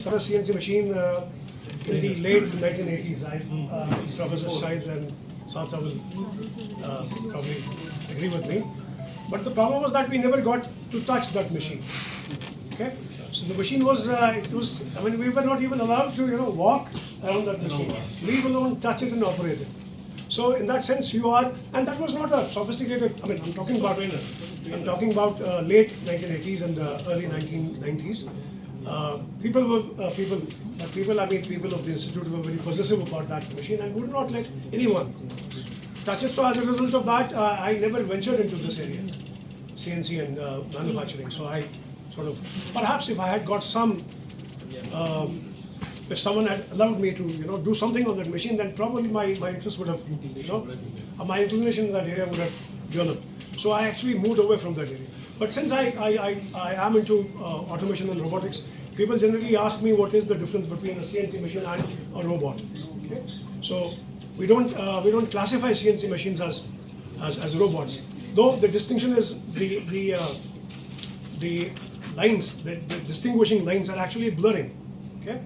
A CNC machine in the late 1980s. Professor Shahid and Salsa will probably agree with me. But the problem was that we never got to touch that machine. Okay, so the machine was we were not even allowed to walk around that machine, leave alone touch it and operate it. So in that sense, you are, and that was not a sophisticated. I'm talking about late 1980s and early 1990s. People of the institute were very possessive about that machine and would not let anyone touch it. So as a result of that, I never ventured into this area, CNC and manufacturing. So I perhaps if I had got some, if someone had allowed me to do something on that machine, then probably my interest would have, my inclination in that area would have developed. So I actually moved away from that area. But since I am into automation and robotics, people generally ask me what is the difference between a CNC machine and a robot. Okay? So we don't classify CNC machines as robots, though the distinction is the lines, the distinguishing lines are actually blurring. Okay?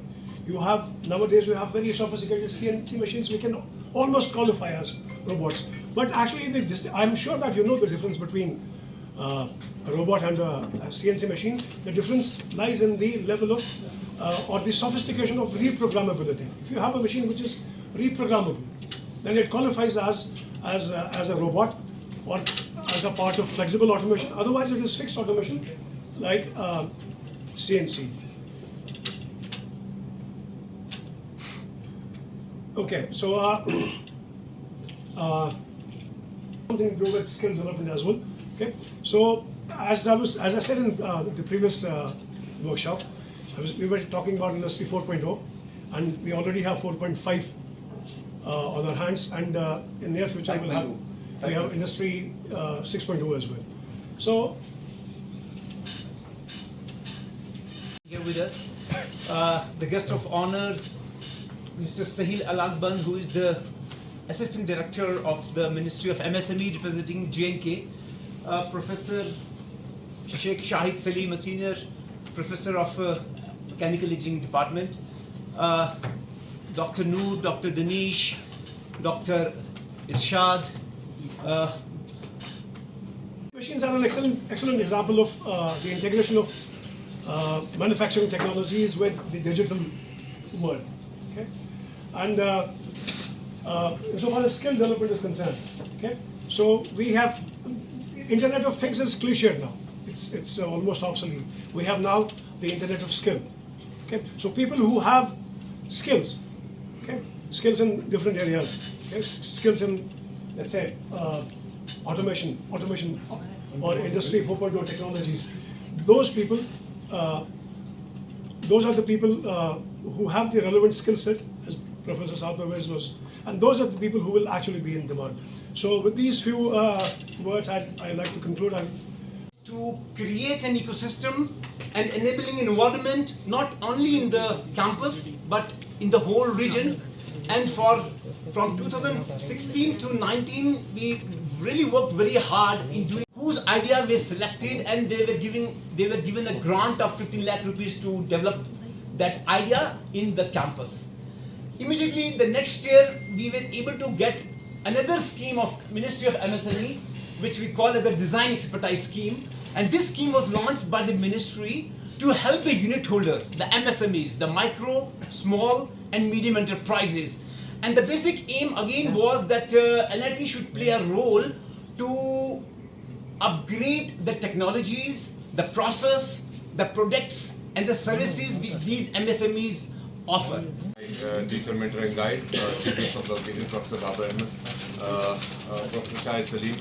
Nowadays you have very sophisticated CNC machines we can almost qualify as robots. But actually, I'm sure that you know the difference between a robot and a CNC machine. The difference lies in the level of or the sophistication of reprogrammability. If you have a machine which is reprogrammable, then it qualifies as a robot or as a part of flexible automation. Otherwise, it is fixed automation like CNC. Okay, so something to do with skill development as well. Okay, so as I said in the previous workshop, we were talking about Industry 4.0, and we already have 4.5 on our hands, and in near future we have Industry 6.0 as well. So here with us, the guest of honors, Mr. Sahil Alakban, who is the Assistant Director of the Ministry of MSME representing J&K, Professor Sheikh Shahid Salim, a Senior Professor of Mechanical Engineering Department, Dr. Noor, Dr. Danish, Dr. Irshad. Machines are an excellent example of the integration of manufacturing technologies with the digital world. Okay? And so far as skill development is concerned, okay, so we have Internet of Things is cliched now. It's almost obsolete. We have now the Internet of Skill. Okay, so people who have skills, okay, skills in different areas, okay, skills in, let's say, automation, or Industry 4.0 technologies. Those people, those are the people who have the relevant skill set, as Professor Salpervez was, and those are the people who will actually be in demand. So with these few words, I'd like to conclude. To create an ecosystem and enabling environment not only in the campus but in the whole region. And from 2016 to 19, we really worked very hard in doing whose idea was selected, and they were given a grant of 15 lakh rupees to develop that idea in the campus. Immediately the next year, we were able to get another scheme of Ministry of MSME, which we call as the Design Expertise Scheme. And this scheme was launched by the ministry to help the unit holders, the MSMEs, the micro, small and medium enterprises. And the basic aim again was that NIT should play a role to upgrade the technologies, the process, the products and the services which these MSMEs offer. Teacher, mentor and guide, Chief Guest of the occasion, Professor Babar Ahmed, Professor Shahid Salim,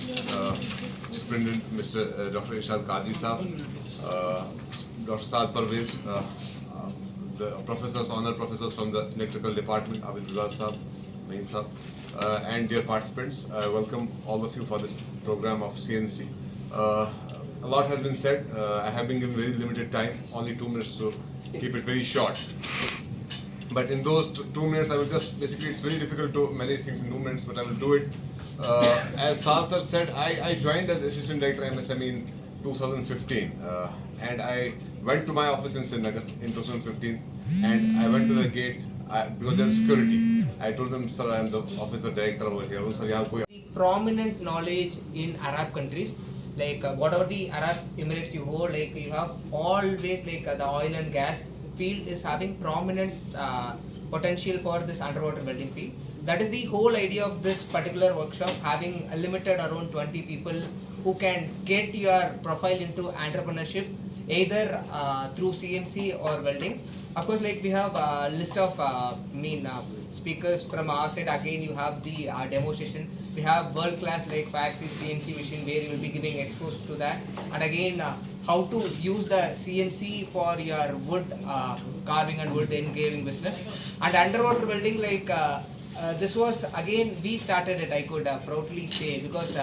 Superintendent Mr. Dr. Irshad Qadri Sahab, Dr. Saad Parvez, the professors, honor professors from the electrical department, Abid Rizal Sahab, Main Sahab, and dear participants, I welcome all of you for this program of CNC. A lot has been said. I have been given very limited time, only 2 minutes, so keep it very short. But in those 2 minutes, I will just, basically it's very difficult to manage things in 2 minutes, but I will do it. As Saad sir said, I joined as Assistant Director MSME in 2015, and I went to my office in Srinagar in 2015. And I went to the gate because there's security. I told them, sir, I am the officer director over here. Oh, sir, you have koi The prominent knowledge in Arab countries, like whatever the Arab Emirates you go, like you have always like the oil and gas field is having prominent potential for this underwater welding field. That is the whole idea of this particular workshop, having a limited around 20 people who can get your profile into entrepreneurship either through CNC or welding. Of course, like we have a list of speakers from our side. Again, you have the demo session. We have world class like Faxi CNC machine where you will be giving exposed to that. And again, how to use the CNC for your wood carving and wood engraving business. And underwater welding, like this was again we started it. I could proudly say because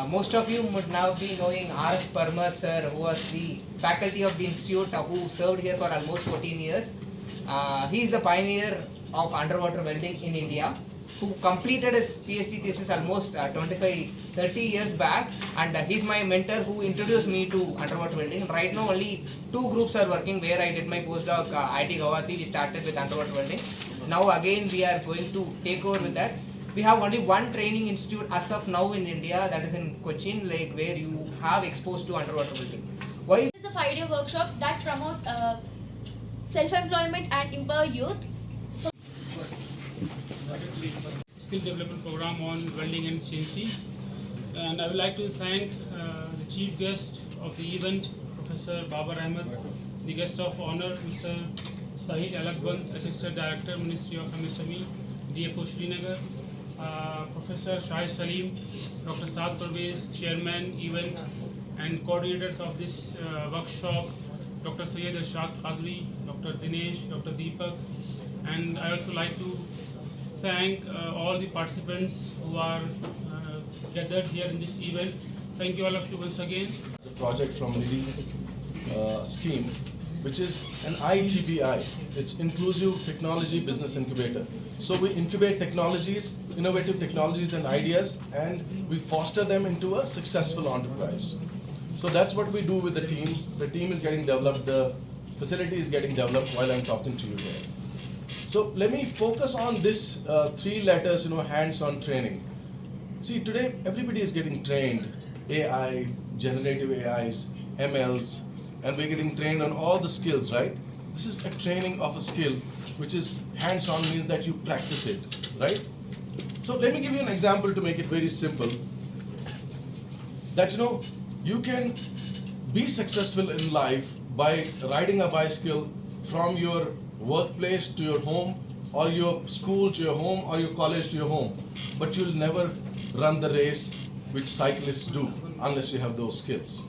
most of you would now be knowing R.S. Parmar sir, who was the faculty of the institute, who served here for almost 14 years. He is the pioneer of underwater welding in India, who completed his PhD thesis almost 30 years back, and he's my mentor who introduced me to underwater welding. Right now only 2 groups are working where I did my postdoc IIT Guwahati. We started with underwater welding. Now again we are going to take over with that. We have only one training institute as of now in India, that is in Cochin, like where you have exposed to underwater welding. Why? It is a 5-day workshop that promotes self-employment and empower youth. Skill development program on welding and CNC, and I would like to thank the chief guest of the event, Professor Babar Ahmed, the guest of honor, Mr. Sahid Alagband, Assistant Director, Ministry of MSME, DFO Srinagar, Professor Shahid Salim, Dr. Saad Parvez, Chairman, Event, and coordinators of this workshop, Dr. Syed Irshad Qadri, Dr. Dinesh, Dr. Deepak, and I also like to thank all the participants who are gathered here in this event. Thank you all of you once again. It's a project from the scheme, which is an ITBI. It's Inclusive Technology Business Incubator. So we incubate technologies, innovative technologies and ideas, and we foster them into a successful enterprise. So that's what we do with the team. The team is getting developed, the facility is getting developed while I'm talking to you here. So let me focus on this 3 letters, hands-on training. See, today everybody is getting trained, AI, generative AIs, MLs, and we're getting trained on all the skills, right? This is a training of a skill, which is hands-on, means that you practice it, right? So let me give you an example to make it very simple. That you can be successful in life by riding a bicycle from your workplace to your home, or your school to your home, or your college to your home. But you'll never run the race which cyclists do unless you have those skills.